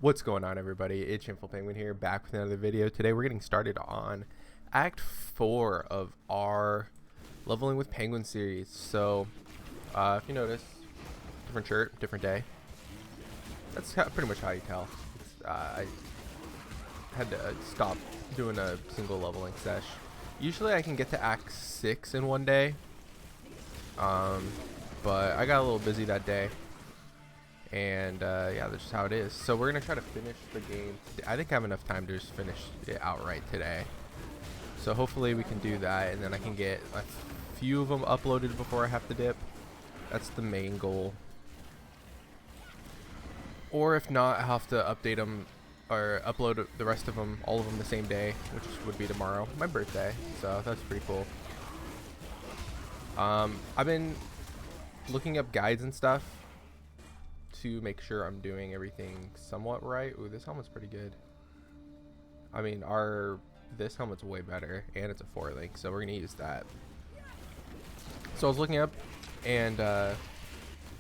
What's going on, everybody? It's ShamefulPenguin here, back with another video. Today we're getting started on Act 4 of our Leveling with Penguin series. So, if you notice, different shirt, different day. That's pretty much how you tell. I had to stop doing a single leveling sesh. Usually I can get to Act 6 in one day, but I got a little busy that day. And yeah, that's just how it is. So we're gonna try to finish the game. I think I have enough time to just finish it outright today. So hopefully we can do that, and then I can get a few of them uploaded before I have to dip. That's the main goal. Or if not, I'll have to update them or upload the rest of them, all of them, the same day, which would be tomorrow, my birthday. So that's pretty cool. I've been looking up guides and stuff to make sure I'm doing everything somewhat right. Ooh, this helmet's pretty good. I mean, this helmet's way better, and it's a 4-link, so we're gonna use that. So I was looking up, and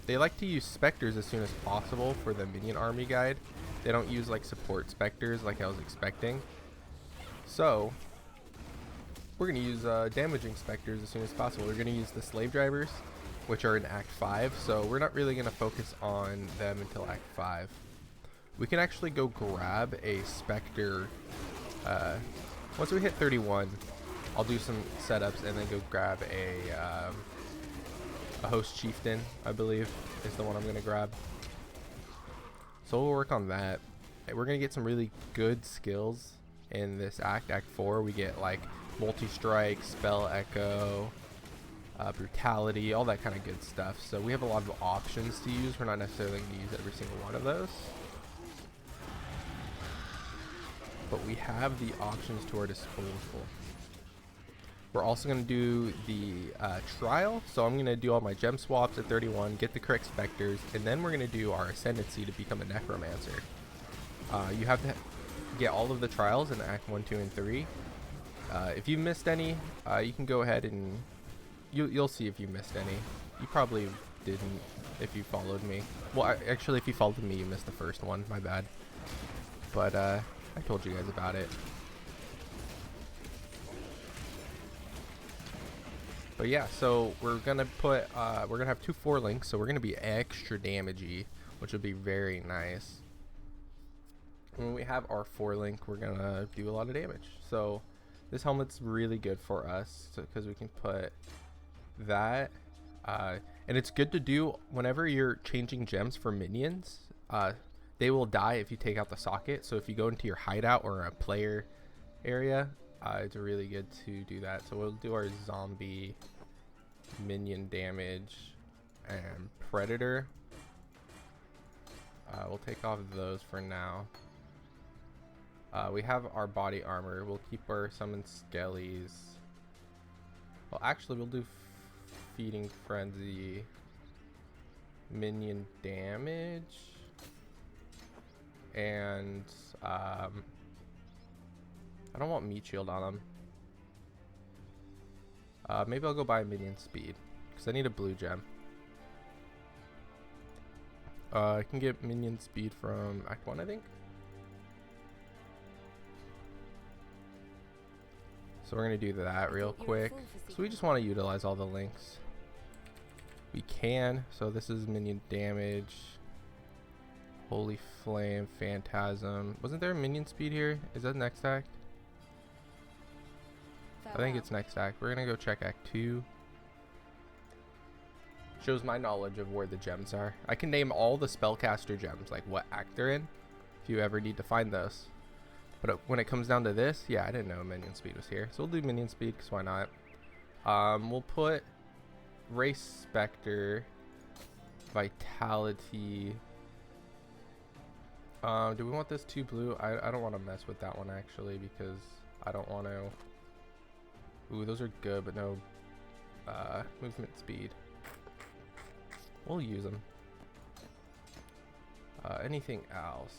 they like to use Spectres as soon as possible for the minion army guide. They don't use like support Spectres like I was expecting. So we're gonna use damaging Spectres as soon as possible. We're gonna use the slave drivers, which are in Act 5, so we're not really going to focus on them until Act 5. We can actually go grab a Spectre. Once we hit 31, I'll do some setups and then go grab a host chieftain, I believe, is the one I'm going to grab. So we'll work on that. We're going to get some really good skills in this Act 4. We get like multi-strike, spell echo, brutality, all that kind of good stuff. So we have a lot of options to use. We're not necessarily going to use every single one of those, but we have the options to our disposal. We're also going to do the trial, so I'm going to do all my gem swaps at 31, get the correct Spectres, and then we're going to do our ascendancy to become a Necromancer. You have to get all of the trials in Act 1, 2, and 3. If you missed any, you can go ahead and You'll see if you missed any. You probably didn't if you followed me. Well, actually, if you followed me, you missed the first one. My bad. But I told you guys about it. But yeah, so we're gonna have 2 4-links, so we're gonna be extra damagey, which would be very nice. When we have our 4-link, we're gonna do a lot of damage. So this helmet's really good for us because we can put that, and it's good to do whenever you're changing gems for minions. They will die if you take out the socket, so if you go into your hideout or a player area, it's really good to do that. So we'll do our zombie, minion damage, and predator. We'll take off those for now. We have our body armor. We'll keep our summon skellies. Well, actually, we'll do feeding frenzy, minion damage, and I don't want meat shield on them. Maybe I'll go buy minion speed because I need a blue gem. I can get minion speed from Act 1, I think. So we're going to do that real quick. So we just want to utilize all the links we can. So this is minion damage, holy flame, phantasm. Wasn't there a minion speed here? Is that next act? I think it's next act. We're going to go check Act 2. Shows my knowledge of where the gems are. I can name all the spellcaster gems, like what act they're in, if you ever need to find those. But when it comes down to this, yeah, I didn't know minion speed was here. So we'll do minion speed, because why not? We'll put race Spectre, vitality. Do we want this 2 blue? I don't want to mess with that one, actually, because I don't want to... Ooh, those are good, but no movement speed. We'll use them. Anything else?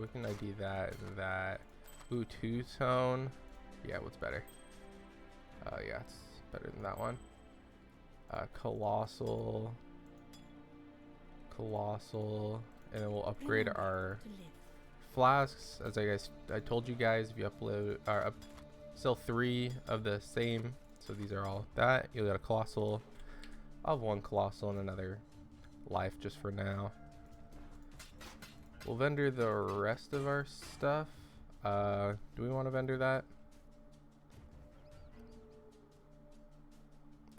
We can ID that and that. Ooh, 2-tone. Yeah, what's better? Yeah, it's better than that one. Colossal, and then we'll upgrade our flasks. As I told you guys, if you upload or sell 3 of the same, so these are all that, you'll get a colossal. I'll have 1 colossal and another life just for now. We'll vendor the rest of our stuff. Do we want to vendor that?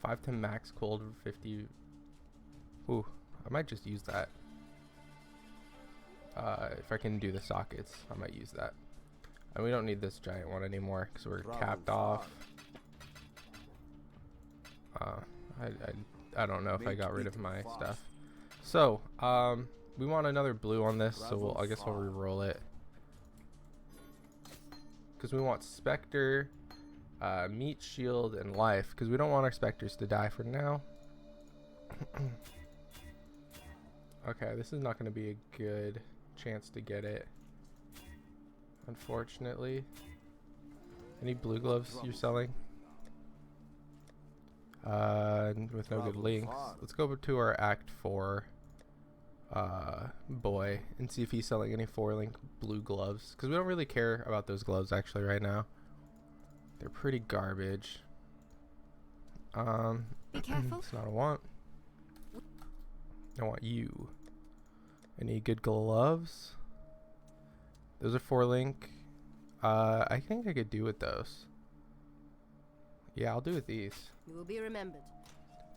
5 to max cold 50. Ooh, I might just use that. If I can do the sockets, I might use that. And we don't need this giant one anymore because we're capped off. I don't know if I got rid of my stuff. So, we want another blue on this, so I guess we'll re-roll it. Because we want Spectre, meat, shield, and life. Because we don't want our Spectres to die for now. Okay, this is not going to be a good chance to get it, unfortunately. Any blue gloves you're selling? With no good links. Let's go over to our Act 4 boy and see if he's selling any 4-link blue gloves, because we don't really care about those gloves actually right now. They're pretty garbage. Be careful. It's not a want. I want you. Any good gloves? Those are 4-link. I think I could do with those. Yeah, I'll do with these. You will be remembered.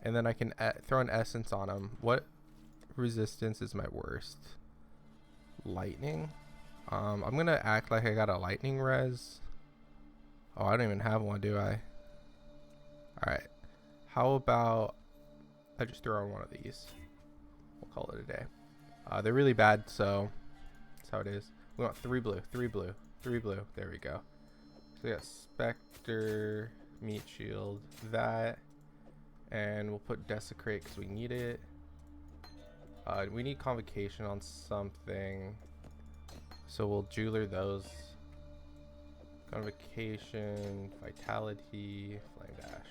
And then I can throw an essence on them. What resistance is my worst? Lightning. I'm gonna act like I got a lightning res. Oh, I don't even have one, do I? Alright. How about I just throw on one of these? We'll call it a day. They're really bad, so that's how it is. We want 3 blue, 3 blue, 3 blue. There we go. So we got Spectre, meat shield, that, and we'll put desecrate because we need it. We need convocation on something, so we'll jeweler those. Convocation, vitality, flame dash.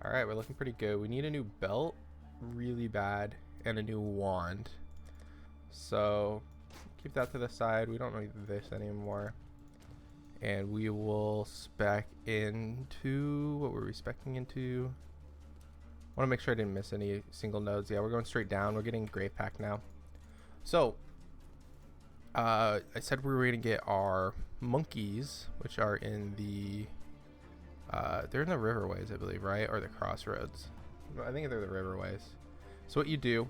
All right, we're looking pretty good. We need a new belt really bad and a new wand, so keep that to the side. We don't need this anymore. And we will spec into, what were we specking into? I want to make sure I didn't miss any single nodes. Yeah, we're going straight down. We're getting gray pack now. So, I said we were going to get our monkeys, which are in the, they're in the riverways, I believe, right? Or the crossroads. I think they're the riverways. So what you do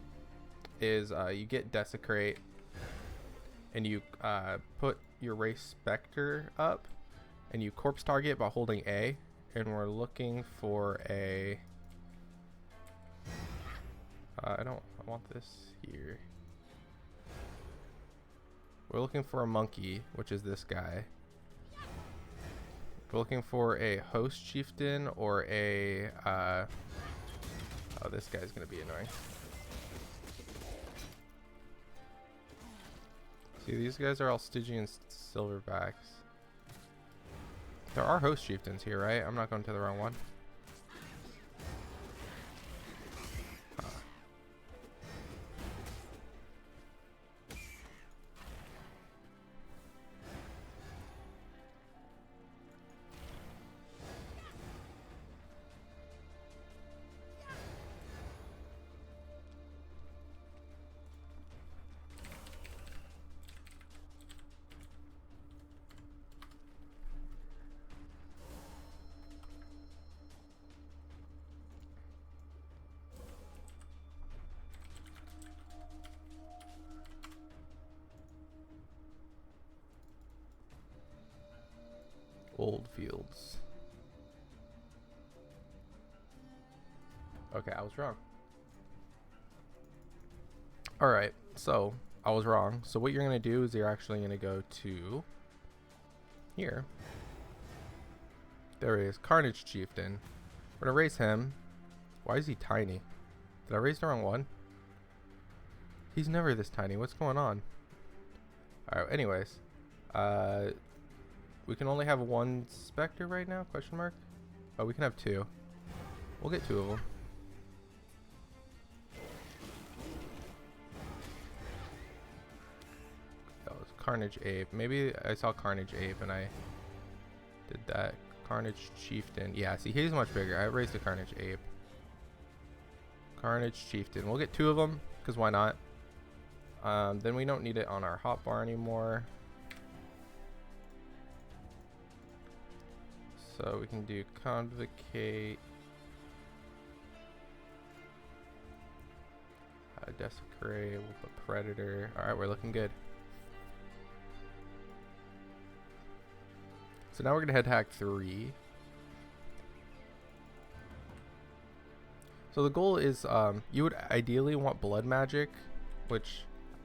is you get desecrate, and you put your race Spectre up, and you corpse target by holding A, and we're looking for a I want this here. We're looking for a monkey, which is this guy. We're looking for a host chieftain or a oh, this guy's gonna be annoying. See, these guys are all Stygian silverbacks. There are host chieftains here, right? I'm not going to the wrong one. Old fields. Okay, I was wrong. Alright, so I was wrong. So what you're going to do is you're actually going to go to here. There he is, Carnage Chieftain. We're going to raise him. Why is he tiny? Did I raise the wrong one? He's never this tiny. What's going on? Alright, anyways. We can only have 1 Spectre right now? Question mark? Oh, we can have 2. We'll get 2 of them. Carnage Ape. Maybe I saw Carnage Ape and I did that. Carnage Chieftain. Yeah, see, he's much bigger. I raised the Carnage Ape. Carnage Chieftain. We'll get 2 of them, because why not? Then we don't need it on our hotbar anymore. So we can do Convocate. Desecrate. We'll put Predator. Alright, we're looking good. So now we're going to head to Hack 3. So the goal is, you would ideally want Blood Magic, which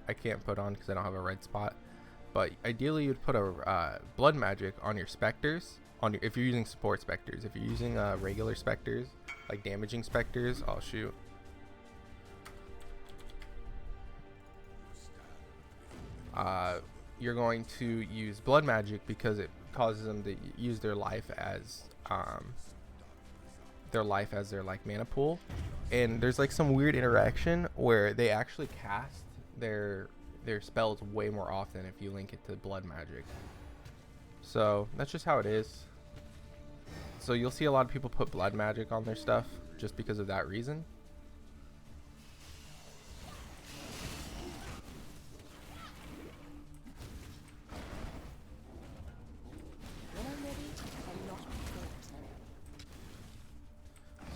I can't put on because I don't have a red spot. But ideally you'd put a Blood Magic on your Spectres, if you're using support Spectres. If you're using regular Spectres, like damaging Spectres, oh shoot. You're going to use Blood Magic because it causes them to use their life as their like mana pool, and there's like some weird interaction where they actually cast their spells way more often if you link it to Blood Magic. So that's just how it is. So you'll see a lot of people put Blood Magic on their stuff just because of that reason.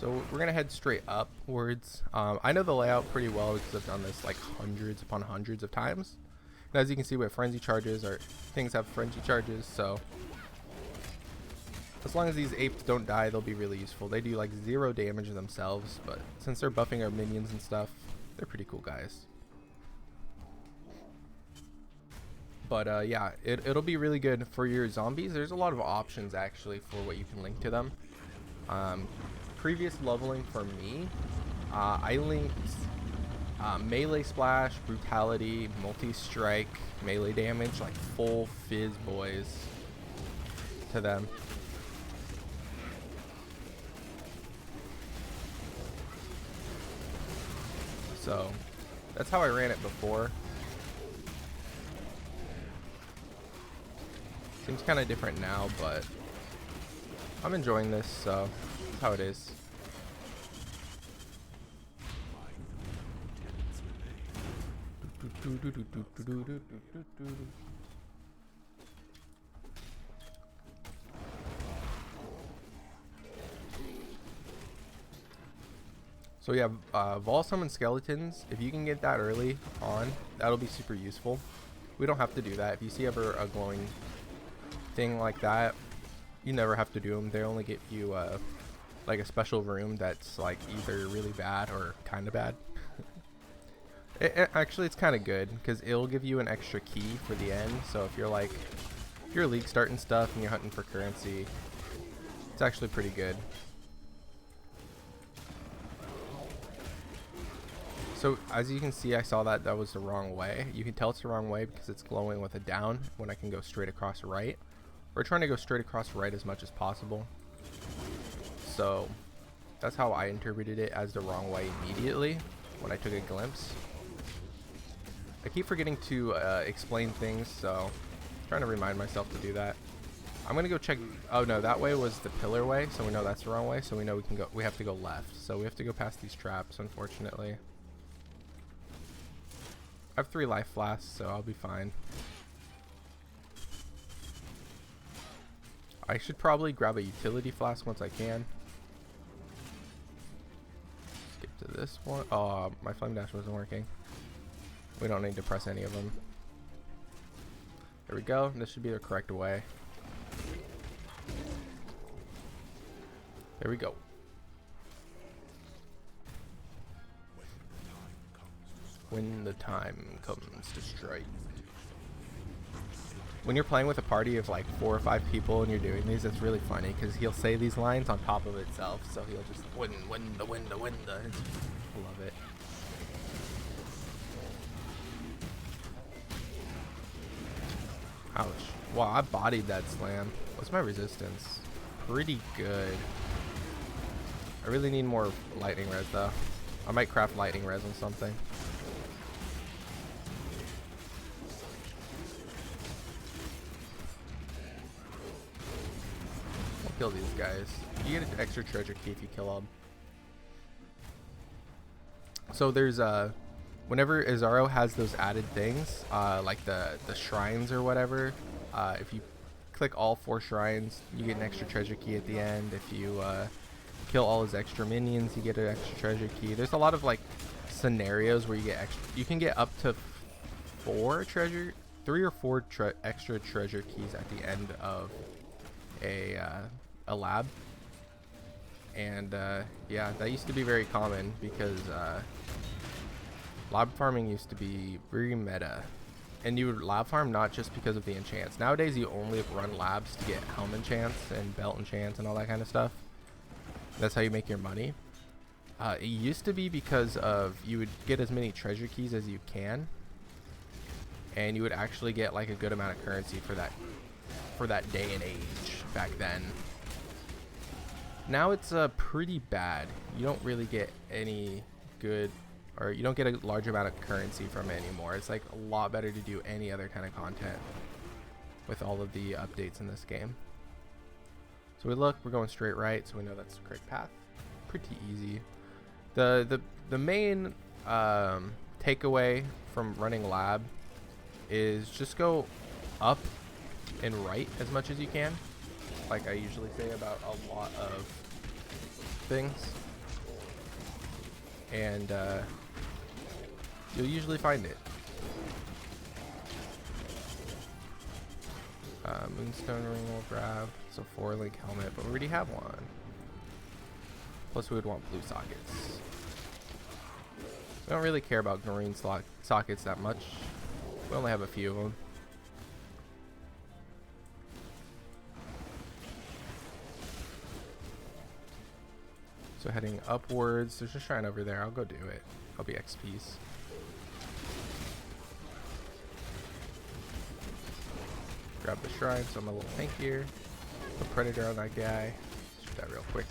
So we're gonna head straight upwards. I know the layout pretty well because I've done this like hundreds upon hundreds of times. And as you can see, we have frenzy charges, or things have frenzy charges, so as long as these apes don't die, they'll be really useful. They do like 0 damage themselves, but since they're buffing our minions and stuff, they're pretty cool guys. But yeah, it'll be really good for your zombies. There's a lot of options actually for what you can link to them. Previous leveling for me, I linked melee splash, brutality, multi-strike, melee damage, like full fizz boys to them. So that's how I ran it before. Seems kind of different now, but I'm enjoying this, so that's how it is. So yeah, Vol Summon Skeletons, if you can get that early on, that'll be super useful. We don't have to do that. If you see ever a glowing thing like that, you never have to do them. They only give you like a special room that's like either really bad or kind of bad. Actually, it's kind of good because it'll give you an extra key for the end. So if you're like, if you're league starting stuff and you're hunting for currency, it's actually pretty good. So as you can see, I saw that was the wrong way. You can tell it's the wrong way because it's glowing with a down when I can go straight across right. We're trying to go straight across right as much as possible. So that's how I interpreted it, as the wrong way immediately when I took a glimpse. I keep forgetting to explain things, so I'm trying to remind myself to do that. I'm gonna go check. Oh no, that way was the pillar way, so we know that's the wrong way. So we know we can go. We have to go left. So we have to go past these traps, unfortunately. I have 3 life flasks, so I'll be fine. I should probably grab a utility flask once I can. Skip to this one. Oh, my flame dash wasn't working. We don't need to press any of them. There we go. This should be the correct way. There we go. When the time comes to strike. When you're playing with a party of like 4 or 5 people and you're doing these, it's really funny because he'll say these lines on top of itself. So he'll just win. I love it. Ouch. Wow, I bodied that slam. What's my resistance? Pretty good. I really need more lightning res though. I might craft lightning res on something. kill these guys. You get an extra treasure key if you kill them. So there's whenever Azaro has those added things, like the shrines or whatever, if you click all 4 shrines, you get an extra treasure key at the end. If you kill all his extra minions, you get an extra treasure key. There's a lot of like scenarios where you get extra. You can get up to 3 or 4 extra treasure keys at the end of a lab. And yeah, that used to be very common because lab farming used to be very meta. And you would lab farm not just because of the enchants. Nowadays you only run labs to get helm enchants and belt enchants and all that kind of stuff. That's how you make your money. It used to be because of you would get as many treasure keys as you can, and you would actually get like a good amount of currency for that day and age back then. Now it's pretty bad. You don't really get any good, or you don't get a large amount of currency from it anymore. It's like a lot better to do any other kind of content with all of the updates in this game. So we're going straight right, so we know that's the correct path. Pretty easy. The main takeaway from running lab is just go up and right as much as you can, like I usually say about a lot of things, and you'll usually find it. Moonstone ring we'll grab. So 4-link helmet, but we already have one. Plus we would want blue sockets. We don't really care about green sockets that much. We only have a few of them. So heading upwards, there's a shrine over there. I'll go do it. I'll be XP's. Grab the shrine so I'm a little tankier. The predator on that guy. Shoot that real quick.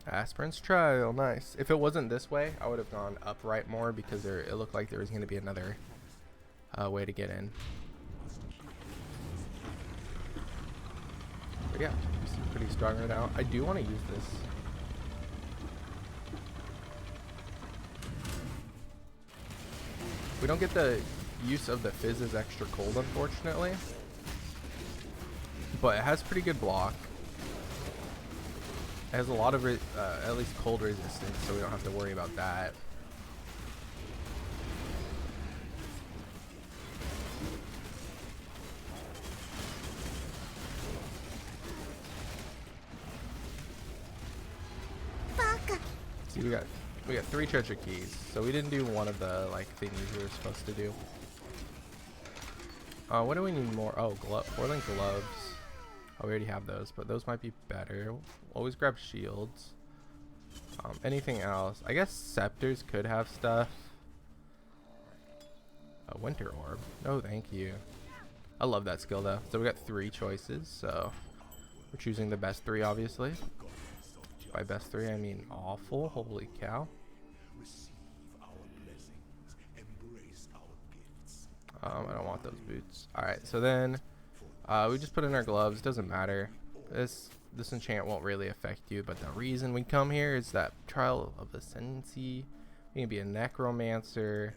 Aspirant's trial, nice. If it wasn't this way, I would have gone upright more because it looked like there was going to be another way to get in. But yeah, pretty strong right now. I do want to use this. We don't get the use of the fizz as extra cold, unfortunately. But it has pretty good block. It has a lot of at least cold resistance, so we don't have to worry about that. See, we got 3 treasure keys, so we didn't do one of the like things we were supposed to do. What do we need more? Oh, 4-link gloves. Oh, we already have those, but those might be better. Always grab shields. Anything else? I guess scepters could have stuff. A winter orb. No, thank you. I love that skill though. So we got 3 choices, so we're choosing the best 3, obviously. By best 3, I mean awful. Holy cow. I don't want those boots. Alright, so then we just put in our gloves. Doesn't matter. This enchant won't really affect you, but the reason we come here is that Trial of Ascendancy. We can be a Necromancer,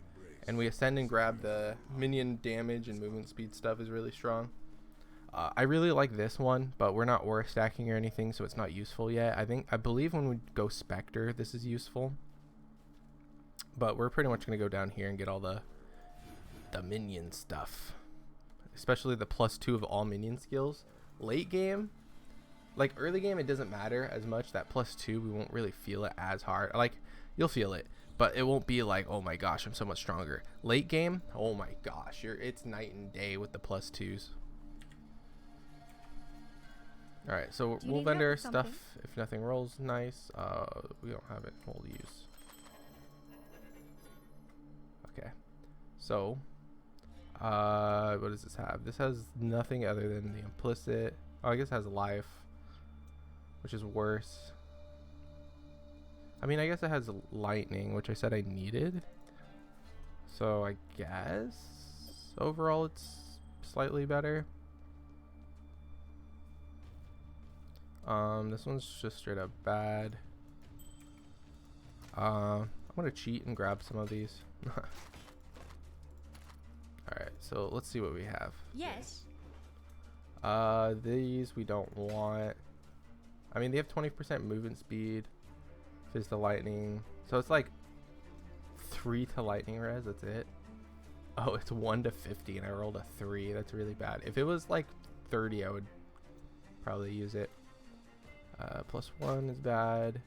and we ascend and grab the minion damage and movement speed stuff is really strong. I really like this one, but we're not aura stacking or anything, so it's not useful yet. I believe when we go Spectre, this is useful. But we're pretty much going to go down here and get all the minion stuff. Especially the +2 of all minion skills. Late game, like early game, it doesn't matter as much. That +2, we won't really feel it as hard. Like, you'll feel it, but it won't be like, oh my gosh, I'm so much stronger. Late game, oh my gosh, it's night and day with the +2s. Alright, so we'll vendor our stuff if nothing rolls. Nice. We don't have it full use. Okay. So, what does this have? This has nothing other than the implicit. Oh, I guess it has life, which is worse. I mean, I guess it has lightning, which I said I needed. So I guess overall it's slightly better. This one's just straight up bad. I'm gonna cheat and grab some of these. Alright, so let's see what we have. Yes. These we don't want. I mean, they have 20% movement speed. Fizz to lightning. So it's like 3 to lightning res, that's it. Oh, it's 1 to 50 and I rolled a 3. That's really bad. If it was like 30, I would probably use it. +1 is bad.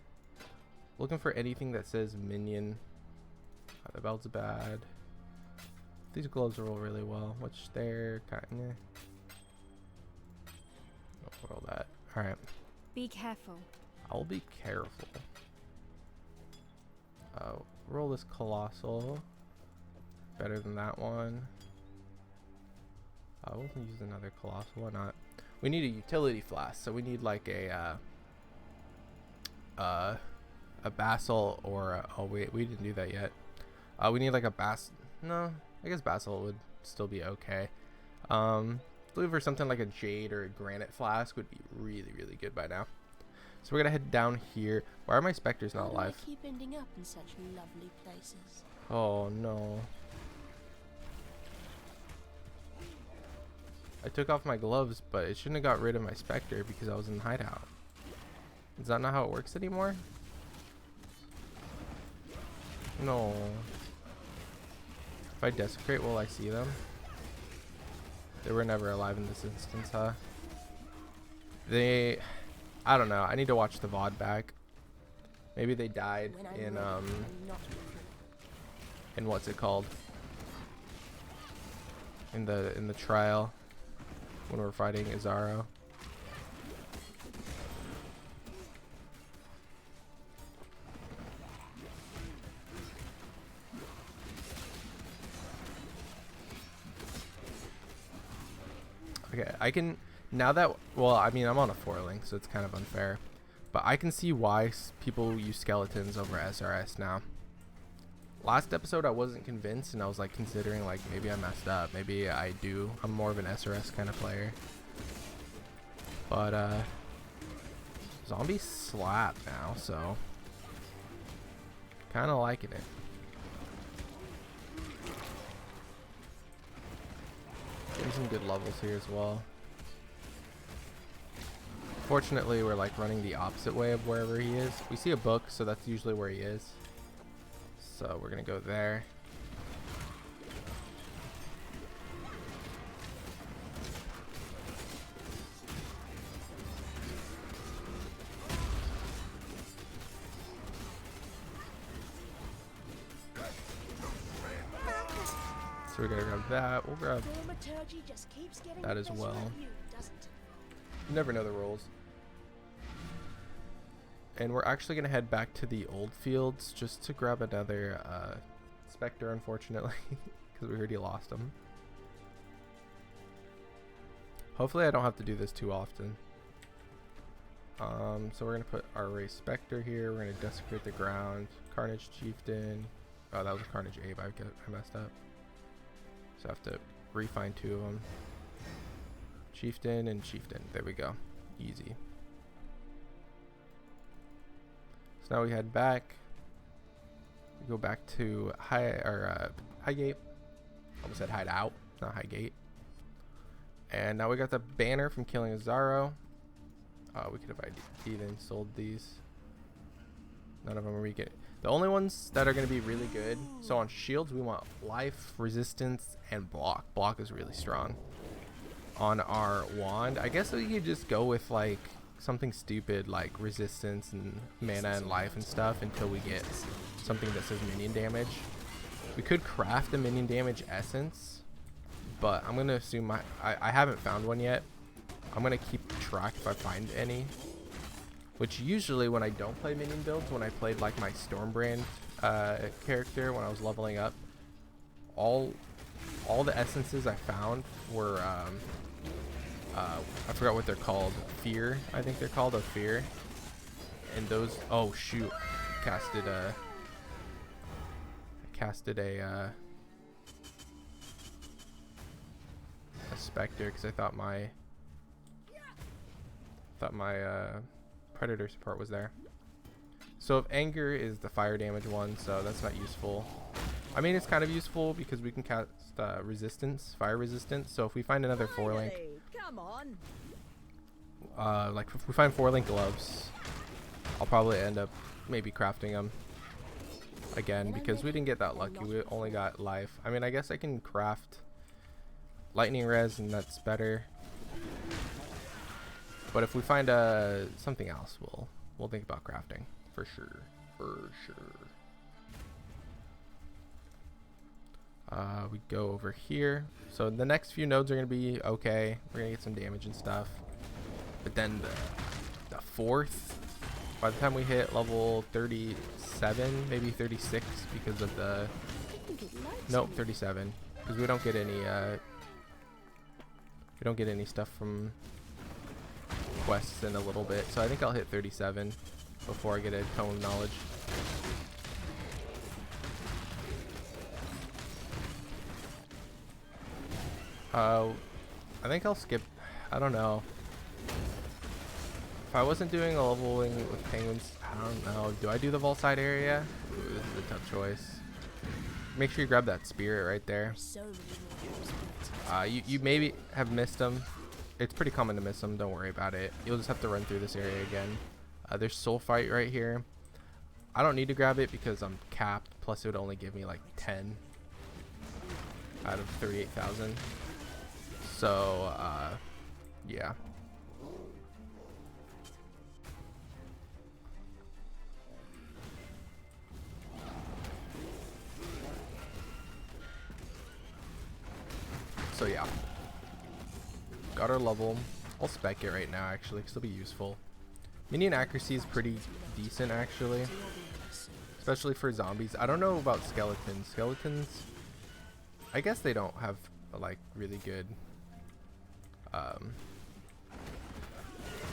Looking for anything that says minion. The belt's bad. These gloves roll really well, which they're kind of don't roll that. Alright. Be careful. I'll be careful. Roll this colossal. Better than that one. We'll use another colossal. Why not? We need a utility flask, so we need like a basal or oh wait, we didn't do that yet. We need like a no, I guess basal would still be okay. Looking for something like a jade or a granite flask would be really, really good by now. So we're gonna head down here. Why are my specters not alive? I keep ending up in such lovely places. Oh no. I took off my gloves, but it shouldn't have got rid of my specter because I was in hideout. Is that not how it works anymore? No. If I desecrate, will I see them? They were never alive in this instance, huh? I don't know. I need to watch the VOD back. Maybe they died in what's it called? In the trial when we're fighting Izaro. Okay, I can now that, well, I mean, I'm on a 4-link, so it's kind of unfair, but I can see why people use skeletons over SRS now. Last episode I wasn't convinced, and I was like considering like maybe I messed up, maybe I'm more of an SRS kind of player, but zombies slap now, so kind of liking it. Getting some good levels here as well. Fortunately, we're like running the opposite way of wherever he is. We see a book, so that's usually where he is. So we're gonna go there. So we're gonna grab that. We'll grab that as well. You never know the rolls. And we're actually going to head back to the old fields just to grab another Spectre, unfortunately, because we already lost him. Hopefully I don't have to do this too often. So we're going to put our race Spectre here. We're going to desecrate the ground. Carnage Chieftain. Oh, that was a Carnage Abe. I messed up. So I have to refine 2 of them. Chieftain and Chieftain. There we go. Easy. So now we head back. We go back to Highgate. Almost said hideout, not Highgate. And now we got the banner from killing Izaro. We could have even sold these. None of them are we get. The only ones that are going to be really good. So on shields, we want life, resistance, and block. Block is really strong. On our wand, I guess we could just go with like something stupid like resistance and mana and life and stuff until we get something that says minion damage. We could craft a minion damage essence, but I'm gonna assume I haven't found one yet. I'm gonna keep track if I find any, which usually when I don't play minion builds, when I played like my Stormbrand character when I was leveling up, all the essences I found were I forgot what they're called. Fear, I think they're called, Fear. And those, oh shoot, casted a Spectre because I thought my Thought my predator support was there. So if anger is the fire damage one, so that's not useful. I mean, it's kind of useful because we can cast resistance, fire resistance. So if we find another 4-link, come on. like if we find 4-link gloves, I'll probably end up maybe crafting them again because we didn't get that lucky. We only got life. I mean, I guess I can craft lightning res and that's better. But if we find something else, we'll think about crafting for sure. We go over here. So the next few nodes are gonna be okay. We're gonna get some damage and stuff. But then the fourth, by the time we hit level 37, maybe 36, because of the nope 37, because we don't get any stuff from quests in a little bit. So I think I'll hit 37 before I get a Tome of Knowledge. I think I'll skip. I don't know. If I wasn't doing a leveling with penguins, I don't know. Do I do the vault side area? Ooh, this is a tough choice. Make sure you grab that spirit right there. You maybe have missed them. It's pretty common to miss them. Don't worry about it. You'll just have to run through this area again. There's soul fight right here. I don't need to grab it because I'm capped. Plus, it would only give me like 10 out of 38,000. So, yeah. So yeah, got our level. I'll spec it right now actually because it'll be useful. Minion accuracy is pretty decent actually, especially for zombies. I don't know about skeletons. Skeletons, I guess they don't have like really good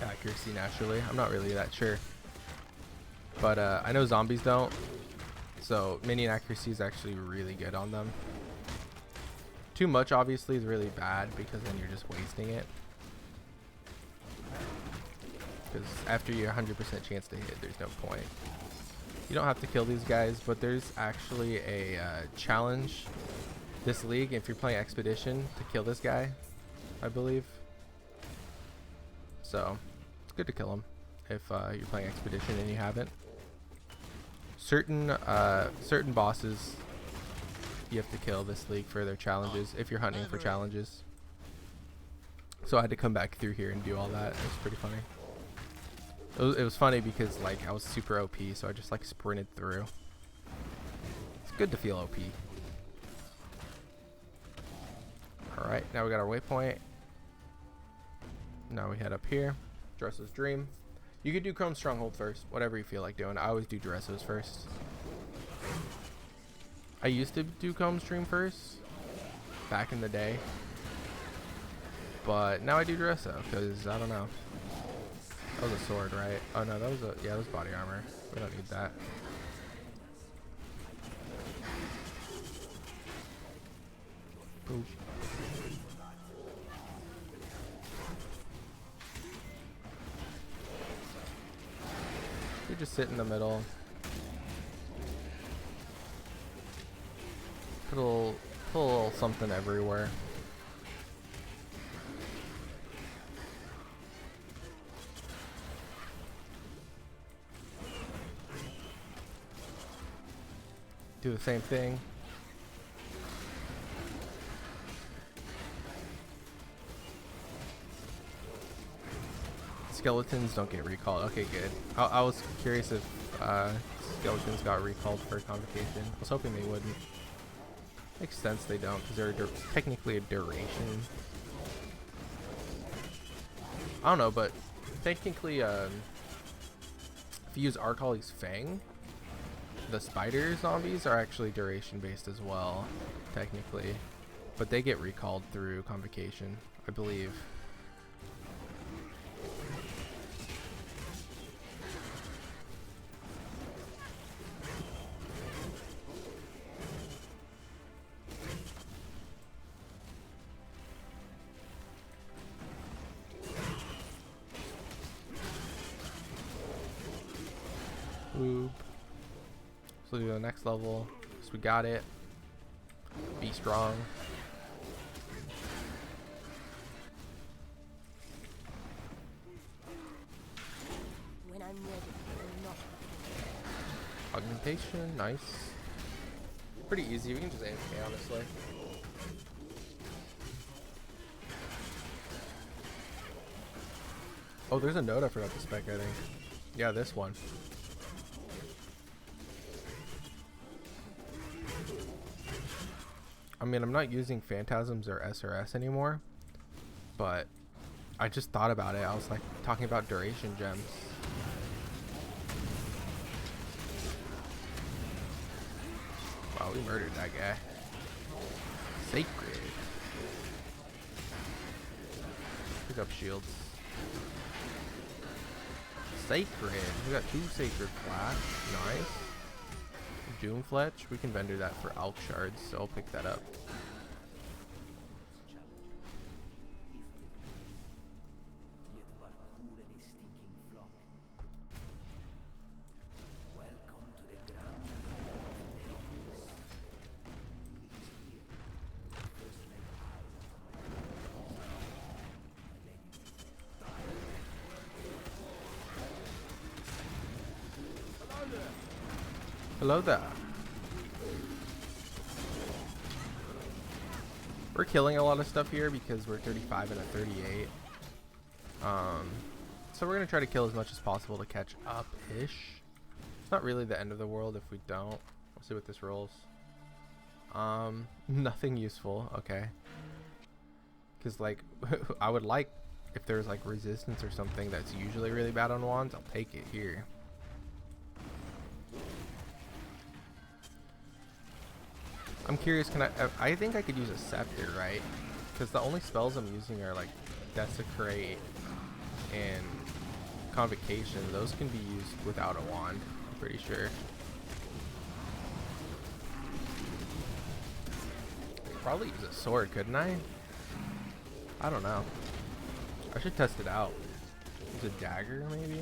accuracy naturally. I'm not really that sure, but I know zombies don't. So minion accuracy is actually really good on them. Too much obviously is really bad because then you're just wasting it. Because after your 100% chance to hit, there's no point. You don't have to kill these guys, but there's actually a challenge this league if you're playing Expedition to kill this guy, I believe. So it's good to kill him if you're playing Expedition and you haven't. Certain bosses you have to kill this league for their challenges if you're hunting for challenges. So I had to come back through here and do all that. It was pretty funny. It was funny because like I was super OP, so I just like sprinted through. It's good to feel OP. Alright, now we got our waypoint. Now we head up here. Dresso's Dream. You could do Chrome Stronghold first, whatever you feel like doing. I always do Dresso's first. I used to do Combs Dream first, back in the day, but now I do Dresso because I don't know. That was a sword, right? Oh no, that was that was body armor. We don't need that. Boop. You just sit in the middle. Put a little something everywhere. Do the same thing. Skeletons don't get recalled. Okay, good. I was curious if skeletons got recalled for Convocation. I was hoping they wouldn't. Makes sense they don't, because they're technically a duration. I don't know, but technically, if you use Arcali's Fang, the spider zombies are actually duration based as well, technically. But they get recalled through Convocation, I believe. Boop. So do the next level. So we got it. Be strong. When I'm ready, I'm not. Augmentation, nice. Pretty easy. We can just AFK, honestly. Oh, there's a note I forgot to spec, I think. Yeah, this one. I mean, I'm not using Phantasms or SRS anymore, but I just thought about it. I was like talking about duration gems. Wow, we murdered that guy. Sacred. Pick up shields. Sacred. We got 2 sacred flash. Nice. Doom Fletch. We can vendor that for Alk shards, so I'll pick that up. Hello there. We're killing a lot of stuff here because we're 35 and a 38. So we're gonna try to kill as much as possible to catch up-ish. It's not really the end of the world if we don't. We'll see what this rolls. Nothing useful. Okay. Because like, I would like if there's like resistance or something that's usually really bad on wands. I'll take it here. I'm curious, I think I could use a Scepter, right? Because the only spells I'm using are like Desecrate and Convocation. Those can be used without a wand, I'm pretty sure. Probably use a sword, couldn't I? I don't know. I should test it out. Use a dagger, maybe?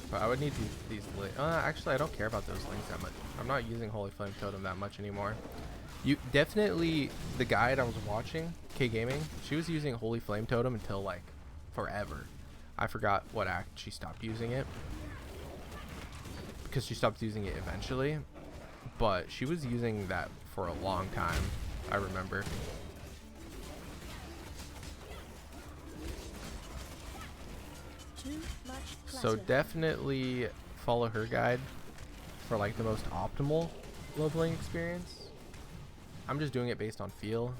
But I would need these actually, I don't care about those links that much. I'm not using Holy Flame Totem that much anymore. You definitely, the guide I was watching, K Gaming, she was using Holy Flame Totem until like forever. I forgot what act she stopped using it, because she stopped using it eventually, but she was using that for a long time, I remember. So definitely follow her guide for like the most optimal leveling experience. I'm just doing it based on feel.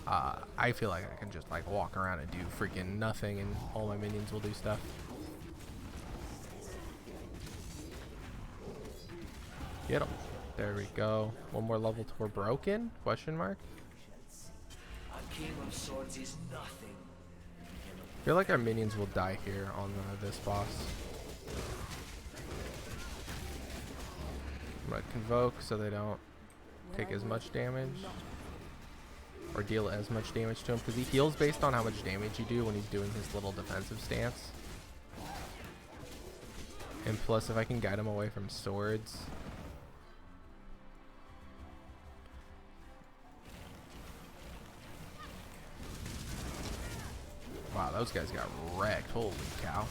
I feel like I can just like walk around and do freaking nothing and all my minions will do stuff. Get them. There we go. One more level till we're broken? Question mark. A king of swords is nothing. I feel like our minions will die here on this boss. I'm gonna convoke so they don't take as much damage or deal as much damage to him, because he heals based on how much damage you do when he's doing his little defensive stance. And plus, if I can guide him away from swords. Wow, those guys got wrecked. Holy cow.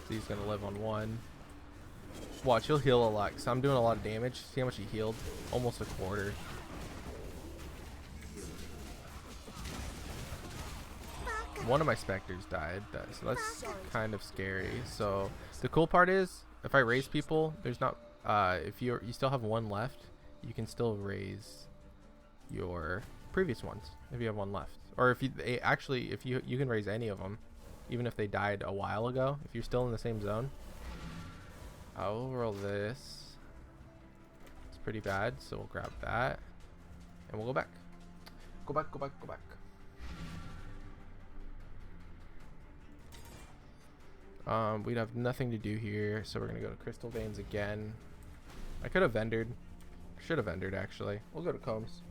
So he's gonna live on 1. Watch, he'll heal a lot, because I'm doing a lot of damage. See how much he healed? Almost a quarter. One of my Spectres died, so that's kind of scary. So the cool part is, if I raise people, there's not, if you still have 1 left, you can still raise your previous ones if you have 1 left, or if you actually, if you can raise any of them even if they died a while ago, if you're still in the same zone. I'll roll this. It's pretty bad, so we'll grab that and we'll go back. Go back. We'd have nothing to do here, so we're gonna go to Crystal Veins again. I could have vendored. Should have vendored, actually. We'll go to Combs.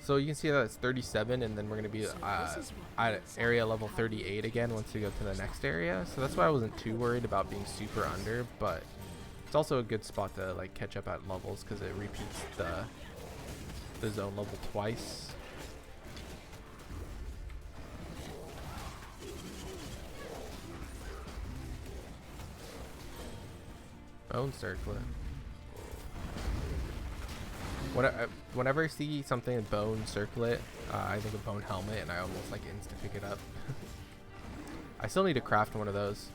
So you can see that it's 37, and then we're gonna be at area level 38 again once we go to the next area. So that's why I wasn't too worried about being super under, but it's also a good spot to like catch up at levels because it repeats the zone level twice. Bone circlet. Whenever I see something in bone circlet, I think of bone helmet, and I almost like insta pick it up. I still need to craft one of those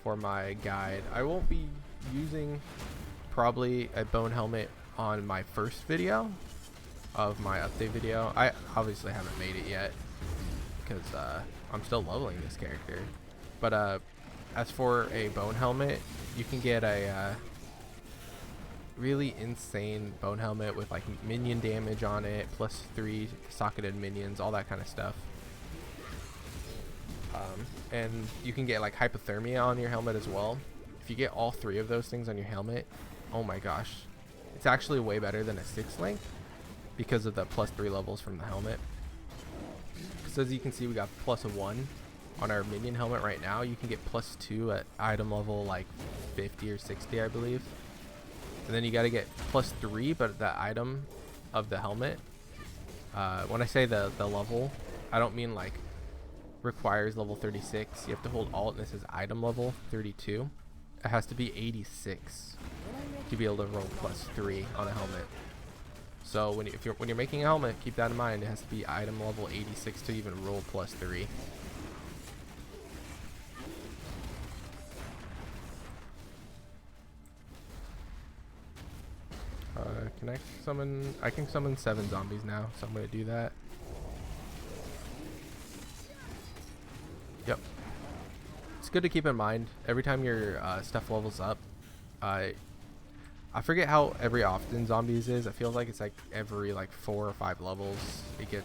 for my guide. I won't be using probably a bone helmet on my first video of my update video. I obviously haven't made it yet because I'm still leveling this character. But as for a bone helmet, you can get a really insane bone helmet with like minion damage on it, +3 socketed minions, all that kind of stuff. And you can get like hypothermia on your helmet as well. If you get all 3 of those things on your helmet, oh my gosh, it's actually way better than a 6 link because of the +3 levels from the helmet. So as you can see, we got +1 on our minion helmet right now. You can get +2 at item level like 50 or 60, I believe. And then you got to get +3, but the item of the helmet. When I say the level, I don't mean like requires level 36. You have to hold Alt, and this is item level 32. It has to be 86 to be able to roll +3 on a helmet. So when you're making a helmet, keep that in mind. It has to be item level 86 to even roll +3. Can I summon? I can summon 7 zombies now, so I'm gonna do that. Yep. It's good to keep in mind every time your stuff levels up. I forget how every often zombies is. I feel like it's like every like 4 or 5 levels you get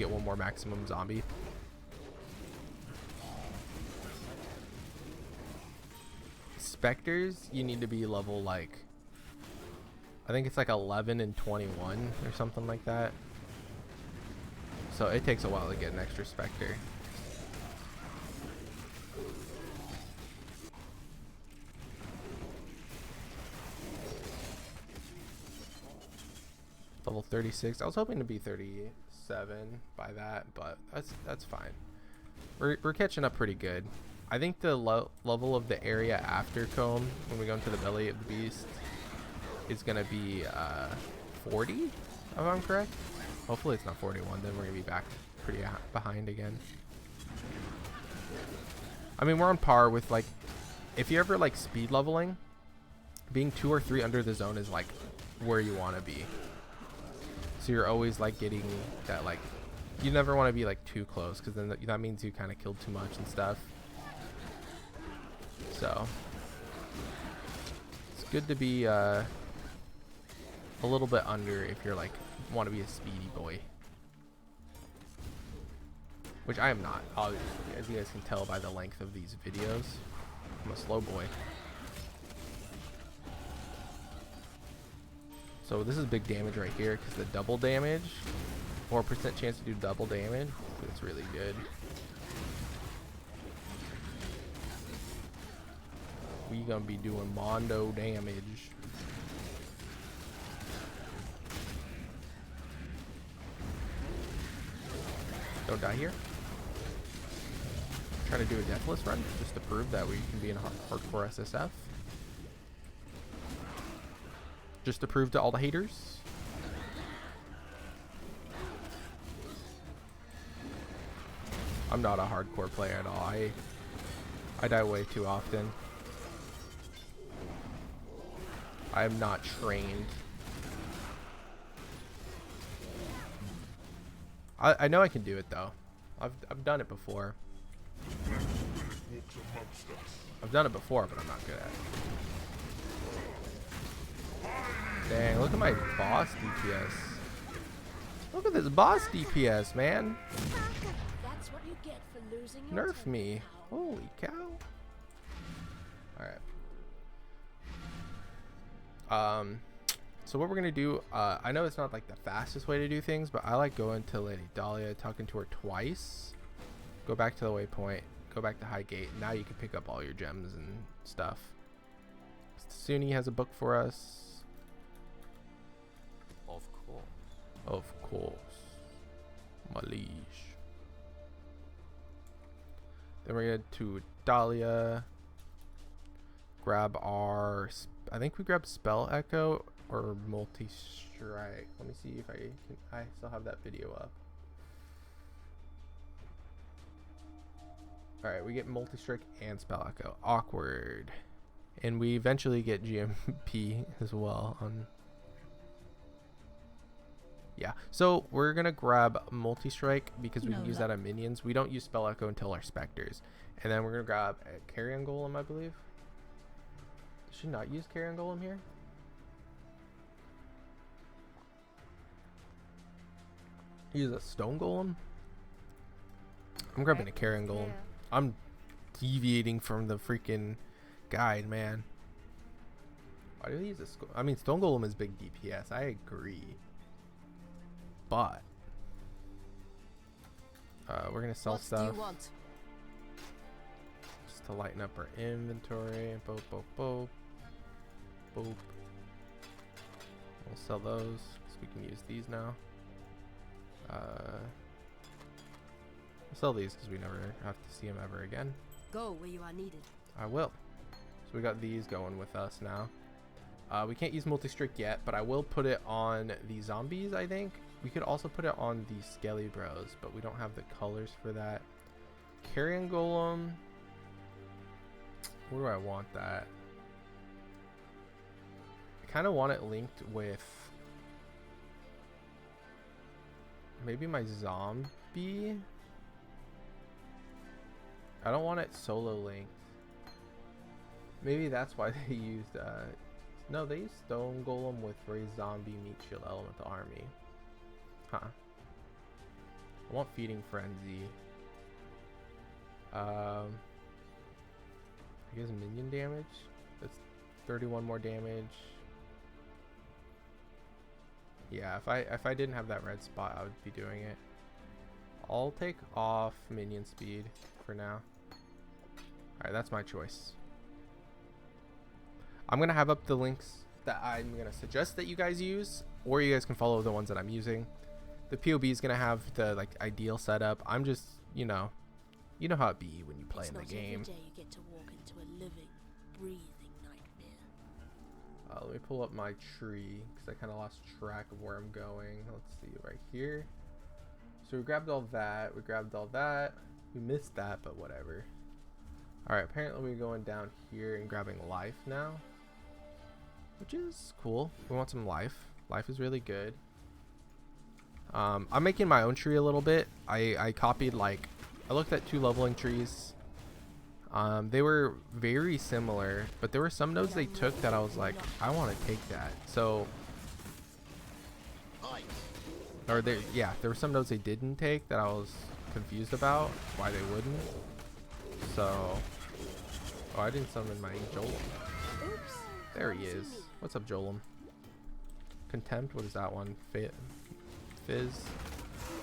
one more maximum zombie. Spectres, you need to be level like, I think it's like 11 and 21 or something like that. So it takes a while to get an extra Spectre. Level 36. I was hoping to be 37 by that, but that's fine. We're catching up pretty good. I think the level of the area after Comb, when we go into the belly of the beast, is gonna be 40, if I'm correct. Hopefully it's not 41, then we're gonna be back pretty behind again. I mean, we're on par with like, if you're ever like speed leveling, being 2 or 3 under the zone is like where you want to be. So you're always like getting that, like, you never want to be like too close, because then that means you kind of killed too much and stuff. So it's good to be a little bit under if you're like want to be a speedy boy, which I am not, obviously, as you guys can tell by the length of these videos. I'm a slow boy. So this is big damage right here, because the double damage, 4% chance to do double damage, it's really good. We gonna be doing mondo damage. Don't die here. Trying to do a deathless run just to prove that we can be in hardcore SSF. Just to prove to all the haters. I'm not a hardcore player at all. I die way too often. I am not trained. I know I can do it though. I've done it before. I've done it before, but I'm not good at it. Dang, look at my boss DPS. Look at this boss DPS, man. That's what you get for losing your Nerf temper, me. pal. Holy cow. Alright. So what we're gonna do, I know it's not like the fastest way to do things, but I like going to Lady Dahlia, talking to her twice, go back to the waypoint, go back to Highgate. Now you can pick up all your gems and stuff. Suni has a book for us. Of course. Of course. My liege. Then we're going to Dahlia. Grab our... I think we grabbed Spell Echo or Multi-Strike. Let me see if I can... I still have that video up. Alright, we get Multi-Strike and Spell Echo. Awkward. And we eventually get GMP as well on... Yeah, so we're going to grab Multi-Strike because we can use that on minions. We don't use Spell Echo until our Spectres. And then we're going to grab a Carrion Golem, I believe. Should not use Carrion Golem here. Use a Stone Golem. I'm grabbing a Carrion Golem. I'm deviating from the freaking guide, man. Why do they use a I mean, Stone Golem is big DPS. I agree. But we're gonna sell stuff. What do you want? Just to lighten up our inventory. Boop, boop, boop. Boop. We'll sell those because we can use these now. We'll sell these because we never have to see them ever again. Go where you are needed. I will. So we got these going with us now. We can't use multi-strike yet, but I will put it on the zombies, I think. We could also put it on the Skelly Bros, but we don't have the colors for that. Carrion Golem. Where do I want that? I kind of want it linked with maybe my zombie. I don't want it solo linked. Maybe that's why they used no, they used Stone Golem with Raised Zombie Meat Shield Elemental Army. Huh. I want Feeding Frenzy. I guess minion damage. That's 31 more damage. Yeah, if I didn't have that red spot, I would be doing it. I'll take off minion speed for now. Alright, that's my choice. I'm going to have up the links that I'm going to suggest that you guys use, or you guys can follow the ones that I'm using. The POB is going to have the like ideal setup. I'm just, you know how it be when you play in the game. Every day you get to walk into a living, breathing nightmare. Let me pull up my tree because I kind of lost track of where I'm going. Let's see, right here. So we grabbed all that. We grabbed all that. We missed that, but whatever. Alright, apparently we're going down here and grabbing life now, which is cool. We want some life. Life is really good. I'm making my own tree a little bit. I copied, like, I looked at 2 leveling trees. They were very similar, but there were some nodes they took that I was like, I want to take that. So, or there were some nodes they didn't take that I was confused about why they wouldn't. So, oh, I didn't summon my Jolem. There he is. What's up, Jolem? Contempt. What is that one? Fizz.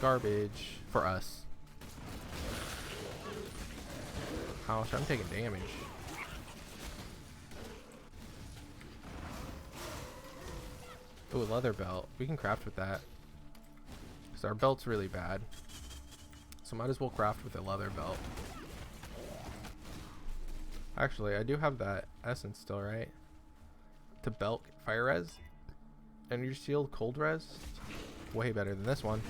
Garbage for us. Ouch, I'm taking damage. Ooh, leather belt. We can craft with that. Because our belt's really bad. So might as well craft with a leather belt. Actually, I do have that essence still, right? To belt fire res. Energy shield cold res. Way better than this one.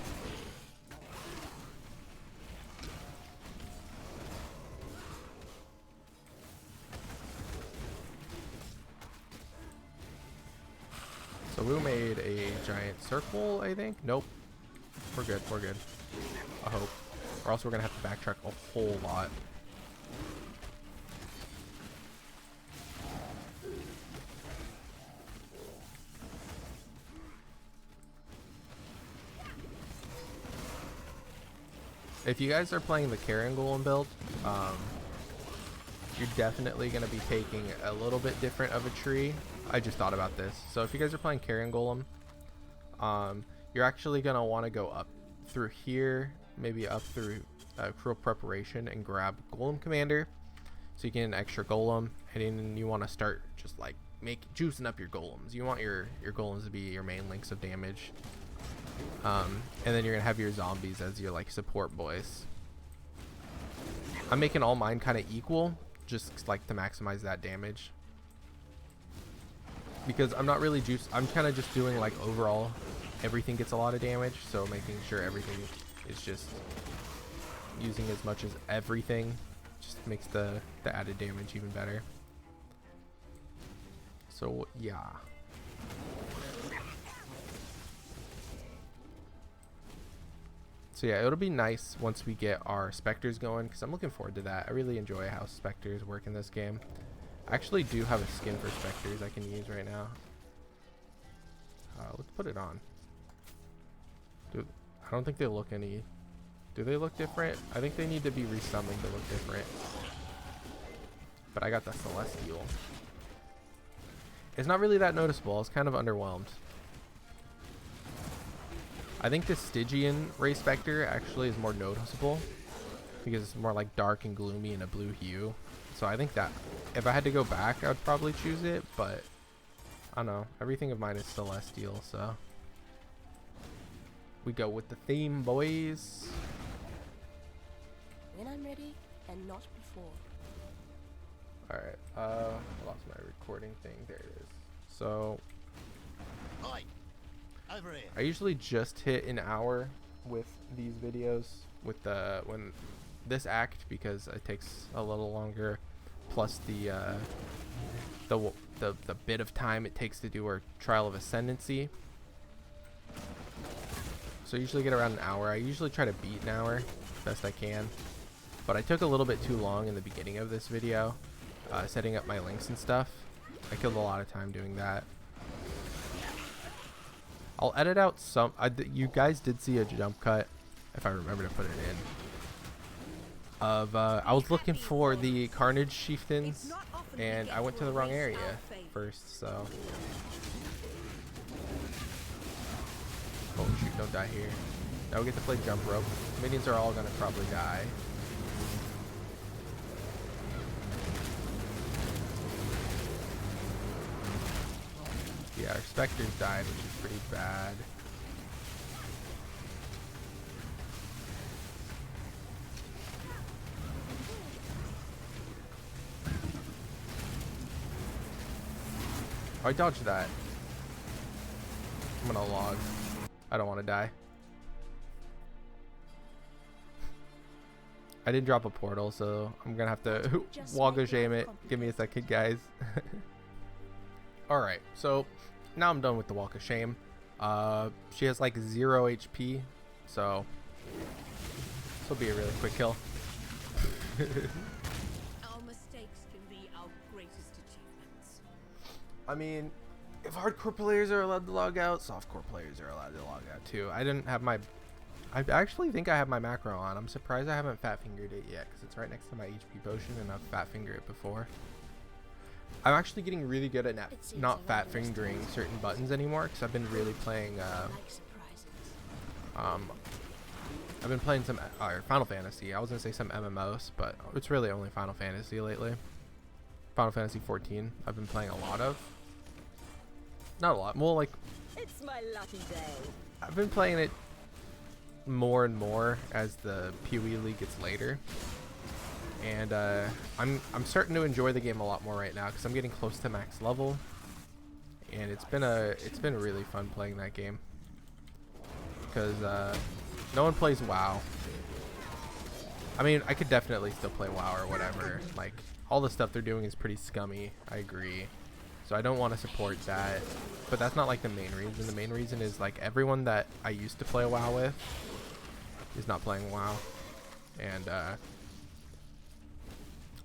So we made a giant circle, I think. Nope. We're good. We're good. I hope. Or else we're going to have to backtrack a whole lot. If you guys are playing the Carrion Golem build, you're definitely going to be taking a little bit different of a tree. I just thought about this. So if you guys are playing Carrion Golem, you're actually going to want to go up through here, maybe up through Cruel Preparation and grab Golem Commander. So you get an extra Golem, and then you want to start just like juicing up your Golems. You want your Golems to be your main links of damage. And then you're going to have your zombies as your like support boys. I'm making all mine kind of equal, just like to maximize that damage. Because I'm not really I'm kind of just doing like overall everything gets a lot of damage, so making sure everything is just using as much as everything just makes the added damage even better. So yeah. So yeah, it'll be nice once we get our Spectres going, because I'm looking forward to that. I really enjoy how Spectres work in this game. I actually do have a skin for Spectres I can use right now. Let's put it on. Dude, I don't think they look any... Do they look different? I think they need to be resummoned to look different. But I got the Celestial. It's not really that noticeable. I was kind of underwhelmed. I think the Stygian Ray Spectre actually is more noticeable because it's more like dark and gloomy in a blue hue. So I think that if I had to go back, I would probably choose it, but I don't know. Everything of mine is Celestial, so we go with the theme, boys. When I'm ready, and not before. Alright, I lost my recording thing. There it is. So Oi, over here. I usually just hit an hour with these videos with this act, because it takes a little longer, plus the bit of time it takes to do our Trial of Ascendancy. So I usually get around an hour. I usually try to beat an hour best I can, but I took a little bit too long in the beginning of this video, setting up my links and stuff. I killed a lot of time doing that. I'll edit out some. You guys did see a jump cut, if I remember to put it in. I was looking for the Carnage Chieftains, and I went to the wrong area first, so. Oh shoot, don't die here. Now we get to play jump rope. Minions are all gonna probably die. Yeah, our Spectres died, which is pretty bad. Oh, I dodged that. I'm gonna log. I don't want to die. I didn't drop a portal, so I'm gonna have to walk of shame it. Give me a second, guys. Alright, so now I'm done with the walk of shame. She has like 0 HP, so this will be a really quick kill. Our mistakes can be our greatest achievements. I mean, if hardcore players are allowed to log out, softcore players are allowed to log out too. I didn't have my... I actually think I have my macro on. I'm surprised I haven't fat fingered it yet, because it's right next to my HP potion and I've fat fingered it before. I'm actually getting really good at not fat fingering certain buttons anymore, because I've been really playing I've been playing some Final Fantasy. I was gonna say some MMOs, but it's really only Final Fantasy lately. Final Fantasy 14 I've been playing a lot of. Not a lot, more like It's my lucky day. I've been playing it more and more as the PoE League gets later. And I'm starting to enjoy the game a lot more right now, because I'm getting close to max level, and it's been really fun playing that game, because no one plays WoW. I mean, I could definitely still play WoW or whatever. Like, all the stuff they're doing is pretty scummy. I agree. So I don't want to support that, but that's not like the main reason. The main reason is like everyone that I used to play WoW with is not playing WoW, and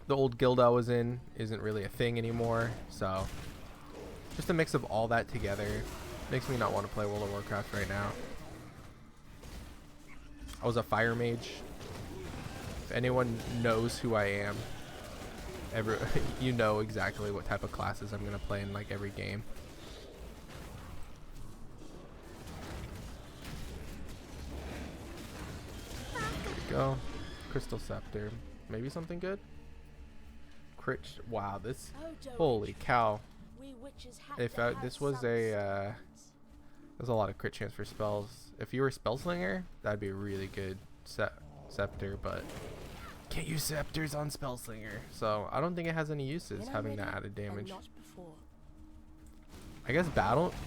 the old guild I was in isn't really a thing anymore, so just a mix of all that together makes me not want to play World of Warcraft right now. I was a fire mage. If anyone knows who I am, every you know exactly what type of classes I'm gonna play in like every game. Go. Crystal Scepter. Maybe something good? Crit. Wow, this. Oh, don't Holy cow. we witches have If to have this was some a. standards. There's a lot of crit chance for spells. If you were Spellslinger, that'd be a really good Scepter, but. Can't use Scepters on Spellslinger. So I don't think it has any uses When I'm having that ready, added and damage. not before. I guess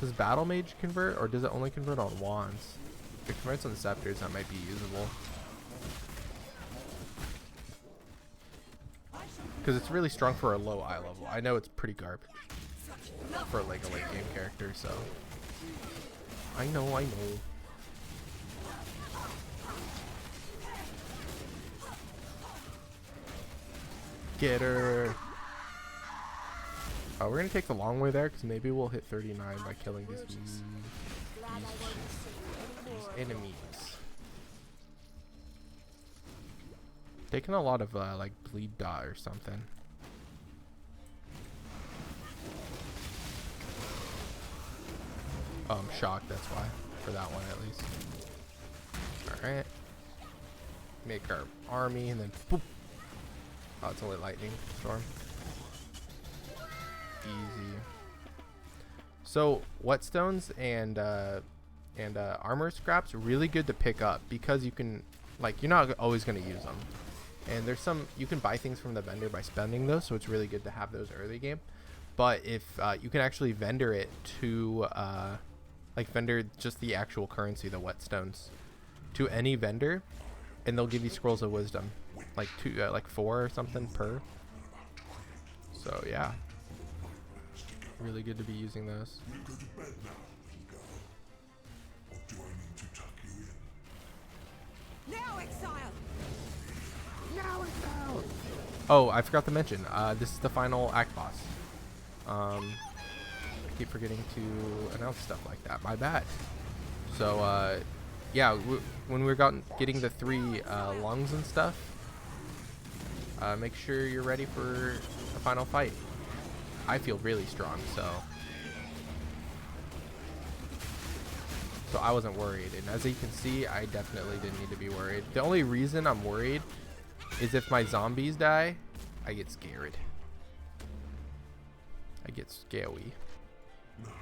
does Battle Mage convert, or does it only convert on wands? If it converts on Scepters, that might be usable. Because it's really strong for a low eye level. I know it's pretty garbage for like a late game character, so. I know. Get her. Oh, we're gonna take the long way there, because maybe we'll hit 39 by killing Glad I won't see any more of enemies. Taking a lot of like bleed dot or something. Oh, I'm shocked, that's why. For that one at least. Alright. Make our army and then boop. Oh, it's only lightning storm. Easy. So whetstones and armor scraps really good to pick up, because you can, like, you're not always going to use them. And there's some, you can buy things from the vendor by spending those, so it's really good to have those early game. But if you can actually vendor it to like vendor just the actual currency, the whetstones, to any vendor, and they'll give you scrolls of wisdom, like like 4 or something per. So yeah, really good to be using those. We'll go to bed now, little girl. Or do I need to tuck you in? Now, Exile! Oh, I forgot to mention, this is the final act boss. I keep forgetting to announce stuff like that. My bad. So, yeah, when we're getting the 3 lungs and stuff, make sure you're ready for the final fight. I feel really strong, so I wasn't worried. And as you can see, I definitely didn't need to be worried. The only reason I'm worried is if my zombies die, I get scared. I get scary. Now,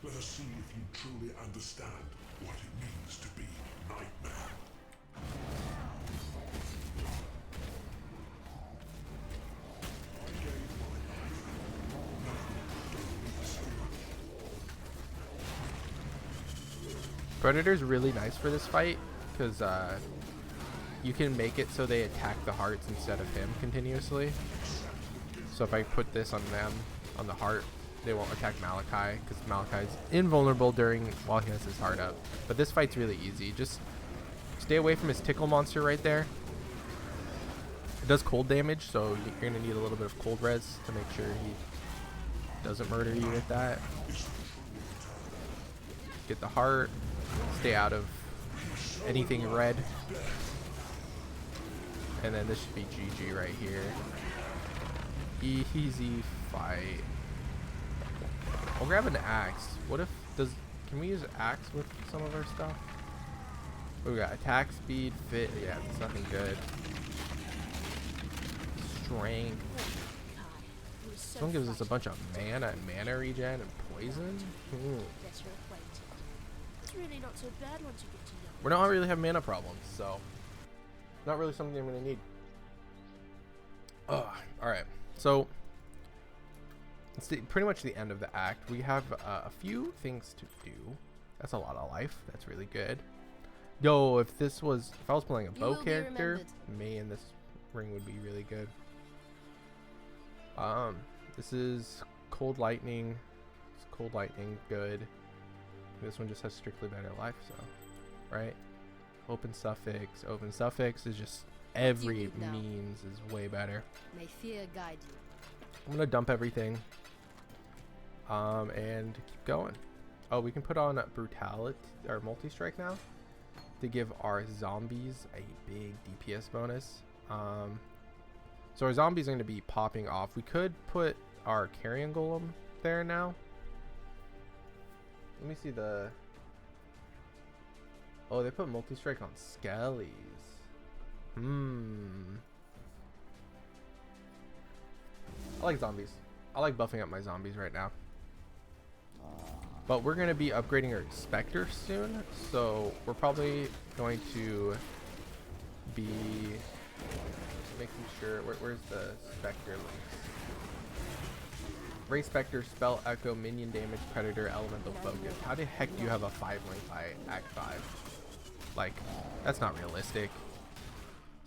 let us see if you truly understand what it means to be Nightmare. I gave my life. Now, don't be so much. Predator's really nice for this fight, because you can make it so they attack the hearts instead of him continuously. So if I put this on them, on the heart, they won't attack Malachi, because Malachi's invulnerable while he has his heart up. But this fight's really easy. Just stay away from his tickle monster right there. It does cold damage, so you're going to need a little bit of cold res to make sure he doesn't murder you with that. Get the heart. Stay out of anything red. And then this should be GG right here. Easy fight. I'll grab an axe. Can we use axe with some of our stuff? We got attack speed, fit. Yeah, it's nothing good. Strength. This one gives us a bunch of mana and mana regen and poison. Guess you're acquainted. It's really not so bad once you get to know. We don't really have mana problems, so not really something I'm gonna need. All right. So it's pretty much the end of the act. We have a few things to do. That's a lot of life. That's really good. Yo, if I was playing a bow character, me in this ring would be really good. This is cold lightning. It's cold lightning, good. This one just has strictly better life, so right. Open suffix. Open suffix is just every means is way better. May fear guide you. I'm gonna dump everything and keep going. Oh, we can put on brutality or multi-strike now to give our zombies a big DPS bonus. So our zombies are going to be popping off. We could put our carrion golem there now. Let me see the... Oh, they put multi-strike on skellies. I like zombies. I like buffing up my zombies right now. But we're going to be upgrading our Spectre soon. So we're probably going to be making sure... Where's the Spectre links? Ray Spectre, Spell, Echo, Minion Damage, Predator, Elemental Focus. How the heck do you have a 5 link by Act 5? Like, that's not realistic.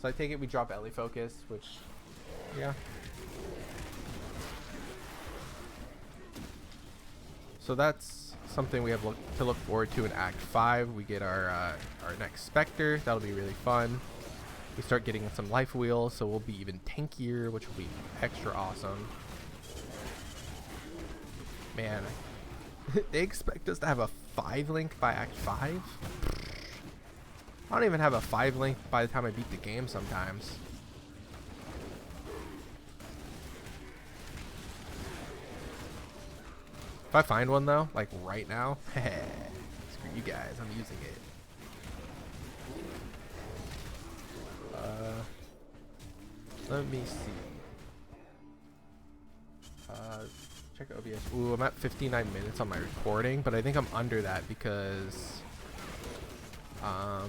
So I take it we drop Ellie Focus, which, yeah. So that's something we have to look forward to in Act 5. We get our next Spectre. That'll be really fun. We start getting some life wheels, so we'll be even tankier, which will be extra awesome. Man, they expect us to have a 5 link by Act 5? I don't even have a 5 link by the time I beat the game sometimes. If I find one though, like right now, screw you guys, I'm using it. Let me see. Check OBS. Ooh, I'm at 59 minutes on my recording, but I think I'm under that because I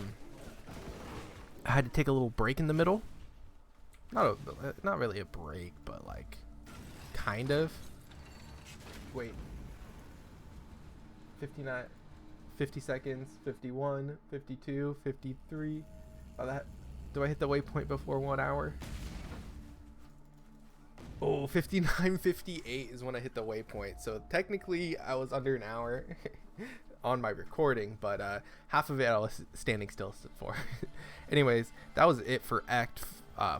had to take a little break in the middle. Not really a break, but like kind of. Wait. 59, 50 seconds, 51, 52, 53. Oh, that. Do I hit the waypoint before 1 hour? Oh, 59:58 is when I hit the waypoint. So technically I was under an hour on my recording, but half of it I was standing still for. Anyways, that was it for Act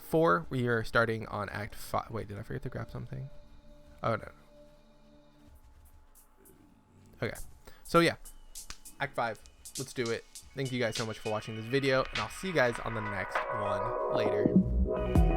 4. We are starting on Act 5. Wait, did I forget to grab something? Oh, no. Okay. So yeah, Act 5. Let's do it. Thank you guys so much for watching this video, and I'll see you guys on the next one later.